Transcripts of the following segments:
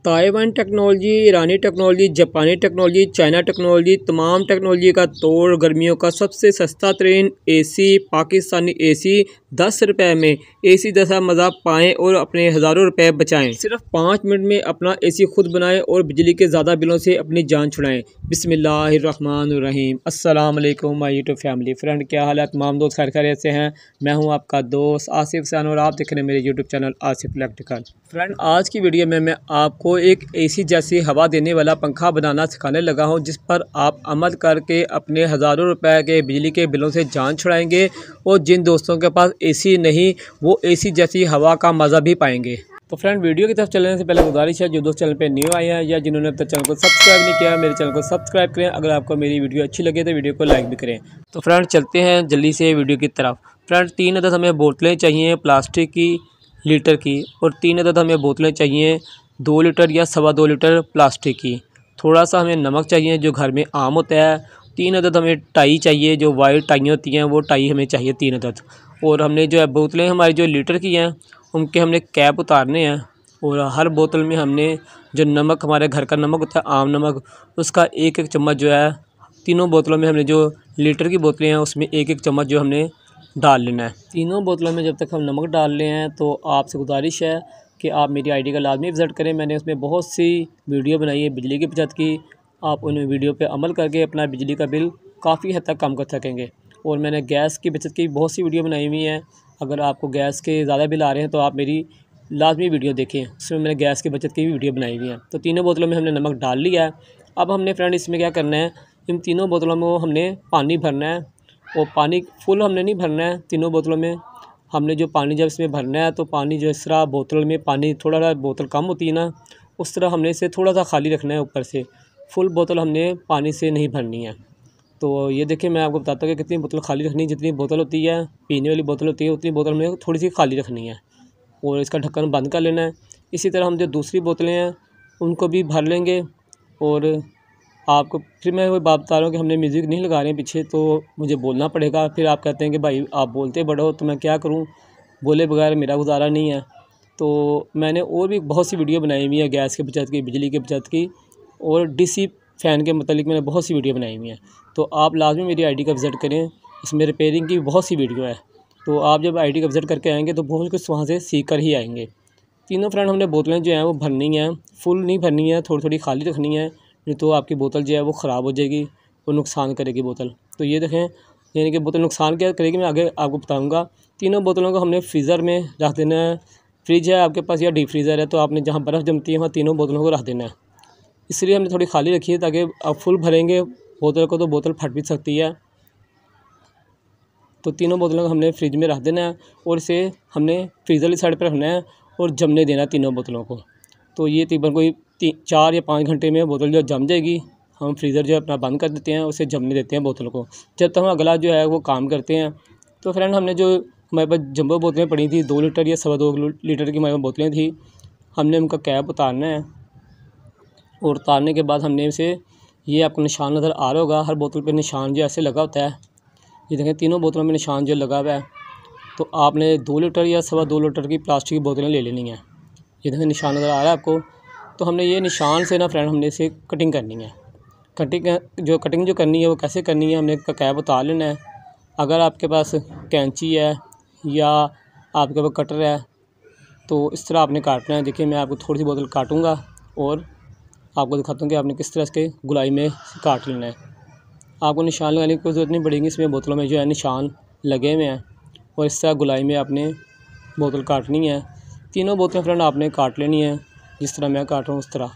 Taiwan technology, ईरानी technology, जापानी technology, China technology, तमाम technology का तोड़। गर्मियों का सबसे सस्ता तरीन एसी, पाकिस्तानी एसी 10 रुपये में एसी जैसा मज़ा पाएँ और अपने हज़ारों रुपए बचाएं। सिर्फ 5 मिनट में अपना एसी खुद बनाएं और बिजली के ज़्यादा बिलों से अपनी जान छुड़ाएं। बिस्मिल्लाहिर्रहमानिर्रहीम। अस्सलाम वालेकुम माय यूट्यूब फैमिली फ्रेंड, क्या हाल है तमाम दोस्त? खैरियत से हैं? मैं हूं आपका दोस्त आसिफ हुसैन और आप देख रहे हैं मेरे YouTube channel Asif electrical. Friend, आज की वीडियो में मैं आपको एक एसी जैसी हवा देने वाला पंखा बनाना सिखाने लगा हूं, जिस पर आप अमल करके अपने हज़ारों रुपए के बिजली के बिलों से जान छुड़ाएंगे और जिन दोस्तों के पास एसी नहीं वो एसी जैसी हवा का मज़ा भी पाएंगे। तो फ्रेंड, वीडियो की तरफ चलने से पहले गुजारिश है, जो दोस्त चैनल पे न्यू आए हैं या जिन्होंने अब तक चैनल को सब्सक्राइब नहीं किया, मेरे चैनल को सब्सक्राइब करें। अगर आपको मेरी वीडियो अच्छी लगे तो वीडियो को लाइक भी करें। तो फ्रेंड, चलते हैं जल्दी से वीडियो की तरफ। फ्रेंड, 3 अदद हमें बोतलें चाहिए प्लास्टिक की लीटर की, और 3 अदद हमें बोतलें चाहिए 2 लीटर या 2.25 लीटर प्लास्टिक की। थोड़ा सा हमें नमक चाहिए जो घर में आम होता है। 3 अदद हमें टाई चाहिए, जो वाइट टाई होती हैं वो टाई हमें चाहिए 3 अदद। और हमने जो है बोतलें हमारी जो लीटर की हैं उनके हमने कैप उतारने हैं, और हर बोतल में हमने जो नमक, हमारे घर का नमक होता है आम नमक, उसका 1-1 चम्मच जो है तीनों बोतलों में हमने जो लीटर की बोतलें हैं उसमें 1-1 चम्मच जो हमने डाल लेना है। तीनों बोतलों में जब तक हम नमक डाल ले हैं तो आपसे गुजारिश है कि आप मेरी आईडी का लाजमी विज़िट करें। मैंने उसमें बहुत सी वीडियो बनाई है बिजली की बचत की। आप उन वीडियो पे अमल करके अपना बिजली का बिल काफ़ी हद तक कम कर सकेंगे। और मैंने गैस की बचत की बहुत सी वीडियो बनाई हुई हैं। अगर आपको गैस के ज़्यादा बिल आ रहे हैं तो आप मेरी लाजमी वीडियो देखें, उसमें मैंने गैस की बचत की भी वीडियो बनाई हुई है। तो तीनों बोतलों में हमने नमक डाल लिया है। अब हमने फ्रेंड इसमें क्या करना है, इन तीनों बोतलों में हमने पानी भरना है। और पानी फुल हमने नहीं भरना है तीनों बोतलों में। हमने जो पानी जब इसमें भरना है तो पानी जो इस तरह बोतल में पानी थोड़ा सा बोतल कम होती है ना, उस तरह हमने इसे थोड़ा सा खाली रखना है ऊपर से। फुल बोतल हमने पानी से नहीं भरनी है। तो ये देखिए, मैं आपको बताता हूँ कि कितनी बोतल खाली रखनी है। जितनी बोतल होती है, पीने वाली बोतल होती है, उतनी बोतल हमें थोड़ी सी खाली रखनी है और इसका ढक्कन बंद कर लेना है। इसी तरह हम जो दूसरी बोतलें हैं उनको भी भर लेंगे। और आपको फिर मैं वही बात बता रहा हूँ कि हमने म्यूज़िक नहीं लगा रहे हैं पीछे, तो मुझे बोलना पड़ेगा। फिर आप कहते हैं कि भाई आप बोलते बड़े हो, तो मैं क्या करूँ, बोले बगैर मेरा गुजारा नहीं है। तो मैंने और भी बहुत सी वीडियो बनाई हुई है गैस की बचत की, बिजली की बचत की, और डीसी फ़ैन के मतलब मैंने बहुत सी वीडियो बनाई हुई हैं। तो आप लाजमी मेरी आईडी का विज़िट करें, इसमें रिपेयरिंग की बहुत सी वीडियो है। तो आप जब आईडी का विज़िट करके आएँगे तो बहुत कुछ वहाँ से सीख कर ही आएँगे। तीनों फ्रेंड, हमने बोतलें जो हैं वो भरनी हैं, फुल नहीं भरनी है, थोड़ी थोड़ी खाली रखनी है, नहीं तो आपकी बोतल जो है वो ख़राब हो जाएगी, वो नुकसान करेगी बोतल। तो ये देखें, यानी कि बोतल नुकसान क्या करेगी मैं आगे आपको बताऊँगा। तीनों बोतलों को हमने फ्रीज़र में रख देना है। फ्रिज है आपके पास या डीप फ्रीज़र है तो आपने जहाँ बर्फ़ जमती है वहाँ तीनों बोतलों को रख देना है। इसलिए हमने थोड़ी खाली रखी है ताकि आप फुल भरेंगे बोतल को तो बोतल फट भी सकती है। तो तीनों बोतलों को हमने फ्रिज में रख देना है और इसे हमने फ्रीज़र वाली साइड पर रखना है और जमने देना है तीनों बोतलों को। तो ये तकरीबन कोई 4 या 5 घंटे में बोतल जो जम जाएगी। हम फ्रीज़र जो है अपना बंद कर देते हैं, उसे जमने देते हैं बोतल को, जब तक हम अगला जो है वो काम करते हैं। तो फ्रेंड, हमने जो हमारे पास जंबो बोतलें पड़ी थी 2 लीटर या 2.25 लीटर की हमारे बोतलें थी, हमने उनका कैप उतारना है। और उतारने के बाद हमने इसे, ये आपको निशान नज़र आ रहा होगा, हर बोतल पर निशान जो ऐसे लगा होता है। ये देखें, तीनों बोतलों में निशान जो लगा हुआ है। तो आपने 2 लीटर या 2.25 लीटर की प्लास्टिक की बोतलें ले लेनी है। ये देखें, निशान नज़र आ रहा है आपको। तो हमने ये निशान से ना फ्रेंड हमने इसे कटिंग करनी है। कटिंग जो करनी है वो कैसे करनी है, हमने कैप उतार लेना है। अगर आपके पास कैंची है या आपके पास कटर है तो इस तरह आपने काटना है। देखिए, मैं आपको थोड़ी सी बोतल काटूँगा और आपको दिखाता हूँ कि आपने किस तरह इसके गुलाई में काट लेना है। आपको निशान लगाने की कोई ज़रूरत नहीं पड़ेगी, इसमें बोतलों में जो है निशान लगे हुए हैं और इस तरह गुलाई में आपने बोतल काटनी है। तीनों बोतलें फ्रेंड आपने काट लेनी है जिस तरह मैं काट रहा हूँ उस तरह।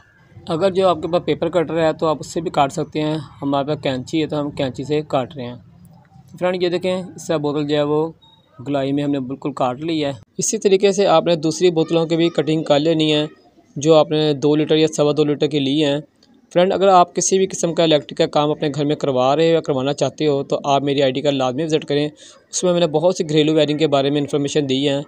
अगर जो आपके पास पेपर कटर है तो आप उससे भी काट सकते हैं। हमारे पास कैंची है तो हम कैंची से काट रहे हैं। तो फ्रेंड, ये देखें, इस तरह बोतल जो है वो गुलाई में हमने बिल्कुल काट ली है। इसी तरीके से आपने दूसरी बोतलों की भी कटिंग कर लेनी है जो आपने 2 लीटर या 2.25 लीटर की ली हैं। फ्रेंड, अगर आप किसी भी किस्म का इलेक्ट्रिक का काम अपने घर में करवा रहे हो या करवाना चाहते हो तो आप मेरी आईडी का लाजमी विज़िट करें। उसमें मैंने बहुत सी घरेलू वायरिंग के बारे में इन्फॉर्मेशन दी है।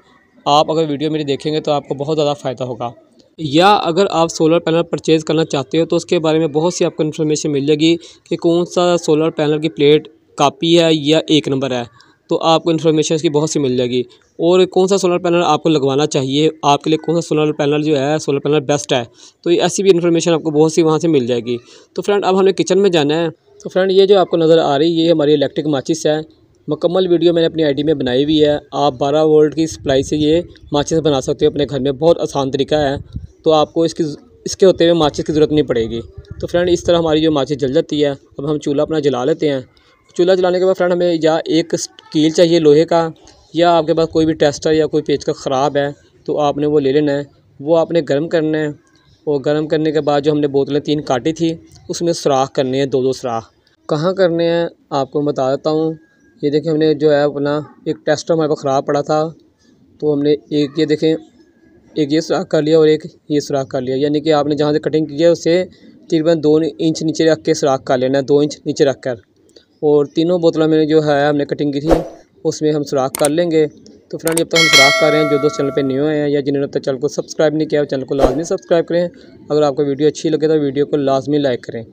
आप अगर वीडियो मेरी देखेंगे तो आपको बहुत ज़्यादा फ़ायदा होगा। या अगर आप सोलर पैनल परचेज़ करना चाहते हो तो उसके बारे में बहुत सी आपको इन्फॉर्मेशन मिल जाएगी कि कौन सा सोलर पैनल की प्लेट कॉपी है या 1 नंबर है। तो आपको इन्फॉर्मेशन इसकी बहुत सी मिल जाएगी। और कौन सा सोलर पैनल आपको लगवाना चाहिए, आपके लिए कौन सा सोलर पैनल जो है सोलर पैनल बेस्ट है, तो ऐसी भी इन्फॉर्मेशन आपको बहुत सी वहाँ से मिल जाएगी। तो फ्रेंड अब हमें किचन में जाना है। तो फ्रेंड ये जो आपको नज़र आ रही है ये हमारी इलेक्ट्रिक माचिस है। मुकम्मल वीडियो मैंने अपनी आईडी में बनाई हुई है। आप 12 वोल्ट की सप्लाई से ये माचिस बना सकते हो अपने घर में, बहुत आसान तरीका है। तो आपको इसके होते हुए माचिस की ज़रूरत नहीं पड़ेगी। तो फ्रेंड इस तरह हमारी जो माचिस जल जाती है। अब हम चूल्हा अपना जला लेते हैं। चूल्हा जलाने के बाद फ्रेंड हमें या एक कील चाहिए लोहे का, या आपके पास कोई भी टेस्टर या कोई पेच का ख़राब है तो आपने वो ले लेना है। वो आपने गर्म करना है और गर्म करने के बाद जो हमने बोतलें 3 काटी थी उसमें सुराख करने हैं, 2-2 सुराख। कहाँ करने हैं आपको बता देता हूँ। ये देखें हमने जो है अपना एक टेस्टर हमारे पास ख़राब पड़ा था, तो हमने एक ये देखें एक ये सुराख कर लिया और एक ये सुराख कर लिया। यानी कि आपने जहाँ से कटिंग की है उससे तकरीबन 2 इंच नीचे रख के सुराख कर लेना है, 2 इंच नीचे रख कर। और तीनों बोतलों में जो है हमने कटिंग की थी उसमें हम सुराख कर लेंगे। तो फ्रेंड जब तक हम सुराख कर रहे हैं, जो दोस्त चैनल पे न्यू हैं या जिन्होंने अब तक चैनल को सब्सक्राइब नहीं किया चैनल को लाजमी सब्सक्राइब करें। अगर आपको वीडियो अच्छी लगे तो वीडियो को लाजमी लाइक करें।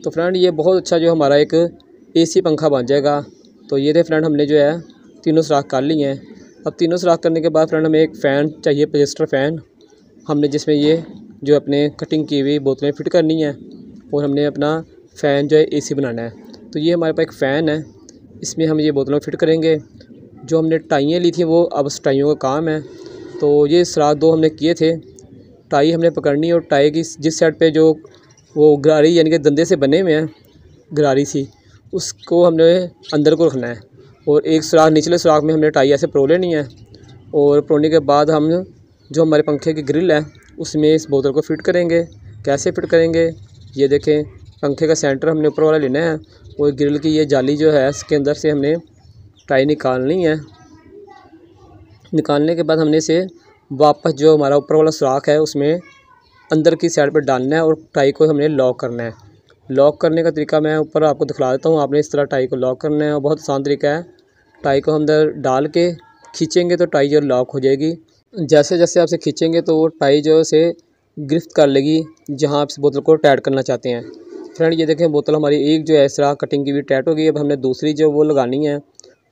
तो फ्रेंड ये बहुत अच्छा जो हमारा एक AC पंखा बन जाएगा। तो ये थे फ्रेंड हमने जो है तीनों सुराख कर लिए हैं। अब तीनों सुराख करने के बाद फ्रेंड हमें एक फ़ैन चाहिए, पजेस्टर फ़ैन, हमने जिसमें ये जो अपने कटिंग की हुई बोतलें फ़िट करनी है और हमने अपना फ़ैन जो है AC बनाना है। तो ये हमारे पास एक फ़ैन है, इसमें हम ये बोतलें फ़िट करेंगे। जो हमने टाइयाँ ली थी वो अब टाइयों का काम है। तो ये सुराख 2 हमने किए थे। टाई हमने पकड़नी है और टाई की जिस साइड पे जो वो गरारी यानी कि दंदे से बने हुए हैं गरारी सी, उसको हमने अंदर को रखना है। और एक सुराख निचले सुराख में हमने टाई ऐसे प्रो लेनी है। और प्रोने के बाद हम जो हमारे पंखे की ग्रिल है उसमें इस बोतल को फ़िट करेंगे। कैसे फ़िट करेंगे ये देखें, पंखे का सेंटर हमने ऊपर वाला लेना है और ग्रिल की ये जाली जो है इसके अंदर से हमने टाई निकालनी है। निकालने के बाद हमने इसे वापस जो हमारा ऊपर वाला सुराख है उसमें अंदर की साइड पर डालना है और टाई को हमने लॉक करना है। लॉक करने का तरीका मैं ऊपर आपको दिखला देता हूँ। आपने इस तरह टाई को लॉक करना है और बहुत आसान तरीका है। टाई को हम अंदर डाल के खींचेंगे तो टाई जो लॉक हो जाएगी। जैसे जैसे आपसे खींचेंगे तो वो टाई जो से गिरफ्त कर लेगी जहाँ आप इस बोतल को टाइट करना चाहते हैं। फ्रेंड ये देखें बोतल हमारी एक जो है सुराख कटिंग की भी टाइट हो गई। अब हमने दूसरी जो वो लगानी है।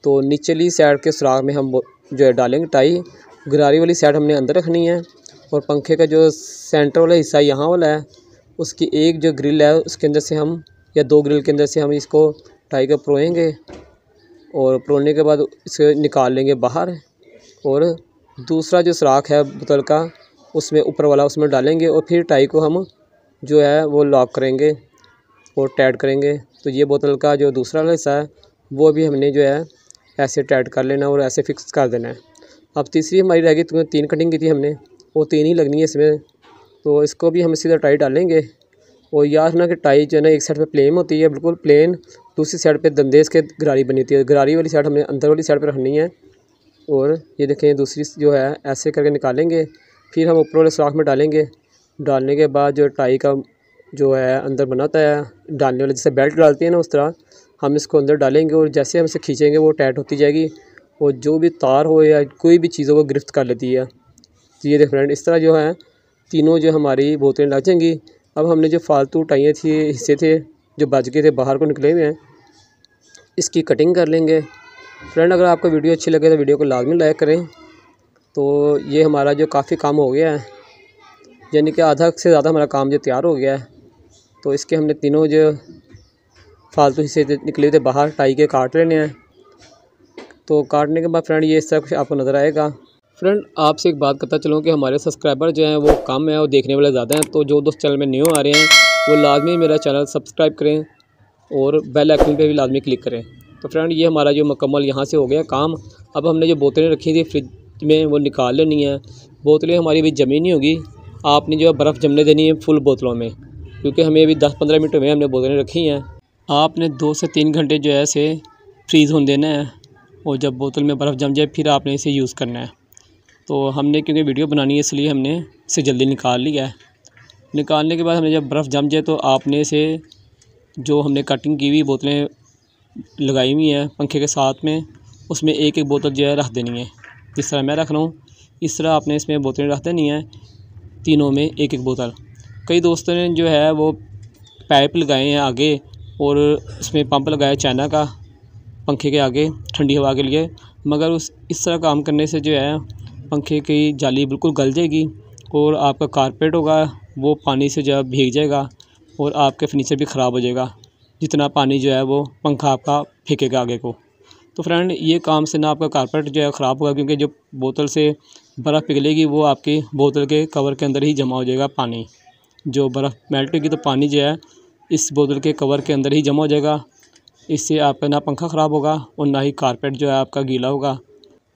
तो निचली साइड के सुराख में हम जो है डालेंगे टाई। गरारी वाली साइड हमने अंदर रखनी है और पंखे का जो सेंटर वाला हिस्सा यहाँ वाला है उसकी एक जो ग्रिल है उसके अंदर से हम या 2 ग्रिल के अंदर से हम इसको टाई को प्रोएंगे और प्रोने के बाद इसे निकाल लेंगे बाहर। और दूसरा जो सुराख है बोतल का उसमें ऊपर वाला उसमें डालेंगे और फिर टाई को हम जो है वो लॉक करेंगे और टाइट करेंगे। तो ये बोतल का जो दूसरा वाला हिस्सा है वो भी हमने जो है ऐसे टाइट कर लेना और ऐसे फिक्स कर देना है। अब तीसरी हमारी रह गई, 3 कटिंग की थी हमने, वो 3 ही लगनी है इसमें। तो इसको भी हम सीधा टाई डालेंगे। और याद रखना कि टाई जो है ना एक साइड पे प्लेन होती है, बिल्कुल प्लेन, दूसरी साइड पे दंदेस के गरारी बनी होती है। गरारी वाली साइड हमने अंदर वाली साइड पे रखनी है। और ये देखें दूसरी जो है ऐसे करके निकालेंगे, फिर हम ऊपर वाले सुराख में डालेंगे। डालने के बाद जो टाई का जो है अंदर बनाता है डालने वाले, जैसे बेल्ट डालती है ना उस तरह हम इसको अंदर डालेंगे और जैसे हम इसे खींचेंगे वो टाइट होती जाएगी और जो भी तार हो या कोई भी चीज़ हो वो गिरफ्त कर लेती है। तो ये देख फ्रेंड इस तरह जो है तीनों जो हमारी बोतलें लग जाएंगी। अब हमने जो फालतू टाइयाँ थी हिस्से थे जो बच गए थे बाहर को निकले हुए हैं, इसकी कटिंग कर लेंगे। फ्रेंड अगर आपको वीडियो अच्छी लगे तो वीडियो को लाजमी लाइक करें। तो ये हमारा जो काफ़ी काम हो गया है, यानी कि आधा से ज़्यादा हमारा काम जो तैयार हो गया है। तो इसके हमने तीनों जो फालतू हिस्से निकले थे बाहर टाई के काट लेने हैं। तो काटने के बाद फ्रेंड ये इस तरह कुछ आपको नज़र आएगा। फ्रेंड आपसे एक बात करता चलूँ कि हमारे सब्सक्राइबर जो हैं वो कम है और देखने वाले ज़्यादा हैं। तो जो दोस्त चैनल में न्यू आ रहे हैं वो लाजमी मेरा चैनल सब्सक्राइब करें और बेल आइकन पे भी लाजमी क्लिक करें। तो फ्रेंड ये हमारा जो मुकम्मल यहाँ से हो गया काम। अब हमने जो बोतलें रखी थी फ्रिज में वो निकाल लेनी है। बोतलें हमारी अभी जमी नहीं होगी, आपने जो है बर्फ़ जमने देनी है फुल बोतलों में, क्योंकि हमें अभी 10-15 मिनट में हमने बोतलें रखी हैं। आपने 2 से 3 घंटे जो है इसे फ्रीज़ होने देना है और जब बोतल में बर्फ़ जम जाए फिर आपने इसे यूज़ करना है। तो हमने क्योंकि वीडियो बनानी है इसलिए हमने इसे जल्दी निकाल लिया है। निकालने के बाद हमने जब बर्फ़ जम जाए तो आपने इसे जो हमने कटिंग की हुई बोतलें लगाई हुई हैं पंखे के साथ में उसमें एक एक बोतल जो है रख देनी है। जिस तरह मैं रख रहा हूँ इस तरह आपने इसमें बोतलें रख देनी है, तीनों में एक एक बोतल। कई दोस्तों ने जो है वो पाइप लगाए हैं आगे और इसमें पंप लगाया चाइना का, पंखे के आगे ठंडी हवा के लिए, मगर इस तरह काम करने से जो है पंखे की जाली बिल्कुल गल जाएगी और आपका कारपेट होगा वो पानी से जो है भीग जाएगा और आपके फर्नीचर भी ख़राब हो जाएगा, जितना पानी जो है वो पंखा आपका फेंकेगा आगे को। तो फ्रेंड ये काम से ना आपका कारपेट जो है ख़राब होगा, क्योंकि जो बोतल से बर्फ़ पिघलेगी वो आपकी बोतल के कवर के अंदर ही जमा हो जाएगा पानी। जो बर्फ़ मेल्ट होगी तो पानी जो है इस बोतल के कवर के अंदर ही जमा हो जाएगा। इससे आपका ना पंखा ख़राब होगा और ना ही कारपेट जो है आपका गीला होगा।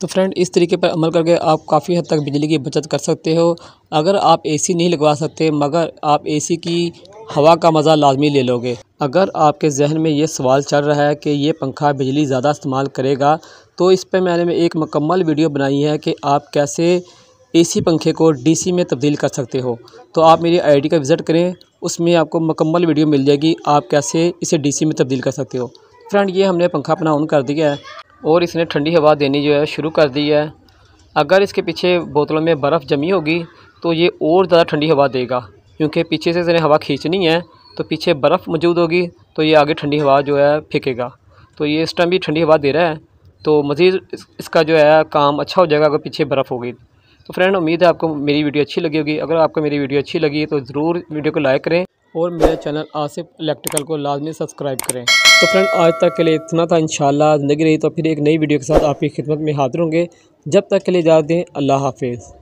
तो फ्रेंड इस तरीके पर अमल करके आप काफ़ी हद तक बिजली की बचत कर सकते हो। अगर आप एसी नहीं लगवा सकते मगर आप एसी की हवा का मज़ा लाजमी ले लोगे। अगर आपके जहन में ये सवाल चल रहा है कि ये पंखा बिजली ज़्यादा इस्तेमाल करेगा, तो इस पर मैंने एक मुकम्मल वीडियो बनाई है कि आप कैसे एसी पंखे को डीसी में तब्दील कर सकते हो। तो आप मेरी आईडी का विज़िट करें, उसमें आपको मुकम्मल वीडियो मिल जाएगी आप कैसे इसे डीसी में तब्दील कर सकते हो। फ्रेंड ये हमने पंखा अपना ऑन कर दिया है और इसने ठंडी हवा देनी जो है शुरू कर दी है। अगर इसके पीछे बोतलों में बर्फ़ जमी होगी तो ये और ज़्यादा ठंडी हवा देगा, क्योंकि पीछे से इसने हवा खींचनी है तो पीछे बर्फ़ मौजूद होगी तो ये आगे ठंडी हवा जो है फेंकेगा। तो ये इस टाइम भी ठंडी हवा दे रहा है, तो मज़ीद इसका जो है काम अच्छा हो जाएगा अगर पीछे बर्फ़ होगी। तो फ्रेंड उम्मीद है आपको मेरी वीडियो अच्छी लगी होगी। अगर आपको मेरी वीडियो अच्छी लगी तो ज़रूर वीडियो को लाइक करें और मेरे चैनल आसिफ इलेक्ट्रिकल को लाजमी सब्सक्राइब करें। तो फ्रेंड आज तक के लिए इतना था। इंशाल्लाह ज़िंदगी रही तो फिर एक नई वीडियो के साथ आपकी खिदमत में हाज़िर होंगे। जब तक के लिए इजाज़त दें, अल्लाह हाफिज़।